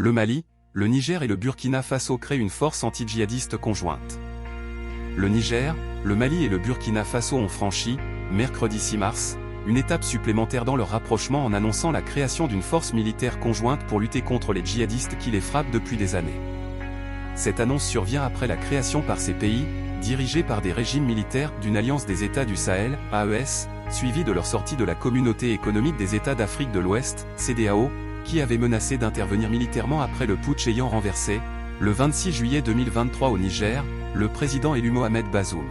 Le Mali, le Niger et le Burkina Faso créent une force anti-djihadiste conjointe. Le Niger, le Mali et le Burkina Faso ont franchi, mercredi 6 mars, une étape supplémentaire dans leur rapprochement en annonçant la création d'une force militaire conjointe pour lutter contre les djihadistes qui les frappent depuis des années. Cette annonce survient après la création par ces pays, dirigés par des régimes militaires, d'une alliance des États du Sahel, AES, suivie de leur sortie de la Communauté économique des États d'Afrique de l'Ouest, CEDEAO, qui avait menacé d'intervenir militairement après le putsch ayant renversé, le 26 juillet 2023 au Niger, le président élu Mohamed Bazoum.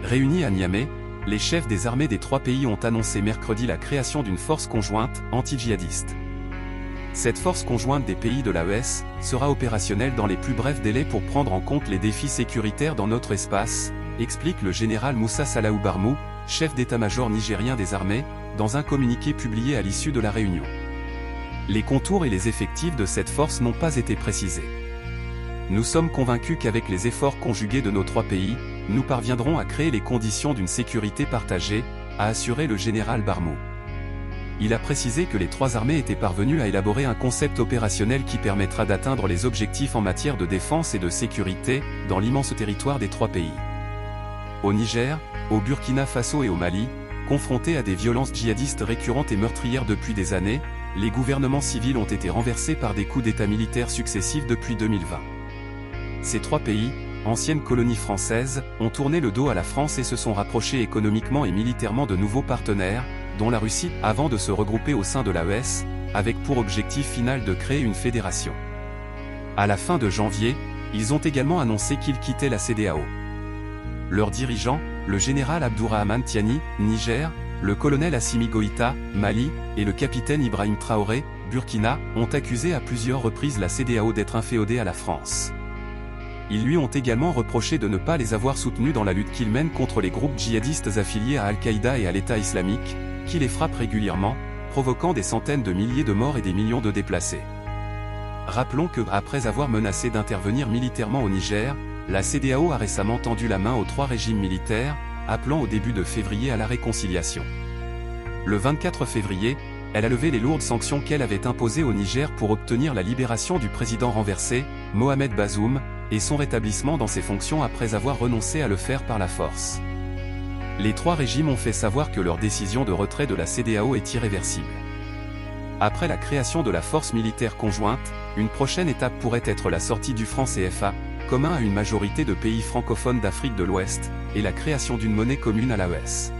Réunis à Niamey, les chefs des armées des trois pays ont annoncé mercredi la création d'une force conjointe anti-djihadiste. Cette force conjointe des pays de l'AES sera opérationnelle dans les plus brefs délais pour prendre en compte les défis sécuritaires dans notre espace, explique le général Moussa Salahou Barmou, chef d'état-major nigérien des armées, dans un communiqué publié à l'issue de la réunion. Les contours et les effectifs de cette force n'ont pas été précisés. Nous sommes convaincus qu'avec les efforts conjugués de nos trois pays, nous parviendrons à créer les conditions d'une sécurité partagée, a assuré le général Barmou. Il a précisé que les trois armées étaient parvenues à élaborer un concept opérationnel qui permettra d'atteindre les objectifs en matière de défense et de sécurité, dans l'immense territoire des trois pays. Au Niger, au Burkina Faso et au Mali, confrontés à des violences djihadistes récurrentes et meurtrières depuis des années, les gouvernements civils ont été renversés par des coups d'état militaires successifs depuis 2020. Ces trois pays, anciennes colonies françaises, ont tourné le dos à la France et se sont rapprochés économiquement et militairement de nouveaux partenaires, dont la Russie, avant de se regrouper au sein de l'AES, avec pour objectif final de créer une fédération. À la fin de janvier, ils ont également annoncé qu'ils quittaient la CEDEAO. Leurs dirigeants, le général Abdourahmane Tiani, Niger, le colonel Assimi Goïta, Mali, et le capitaine Ibrahim Traoré, Burkina, ont accusé à plusieurs reprises la CEDEAO d'être inféodée à la France. Ils lui ont également reproché de ne pas les avoir soutenus dans la lutte qu'ils mènent contre les groupes djihadistes affiliés à Al-Qaïda et à l'État islamique, qui les frappent régulièrement, provoquant des centaines de milliers de morts et des millions de déplacés. Rappelons que, après avoir menacé d'intervenir militairement au Niger, la CEDEAO a récemment tendu la main aux trois régimes militaires, appelant au début de février à la réconciliation. Le 24 février, elle a levé les lourdes sanctions qu'elle avait imposées au Niger pour obtenir la libération du président renversé, Mohamed Bazoum, et son rétablissement dans ses fonctions après avoir renoncé à le faire par la force. Les trois régimes ont fait savoir que leur décision de retrait de la CEDEAO est irréversible. Après la création de la force militaire conjointe, une prochaine étape pourrait être la sortie du franc CFA, commun à une majorité de pays francophones d'Afrique de l'Ouest, et la création d'une monnaie commune à l'AES.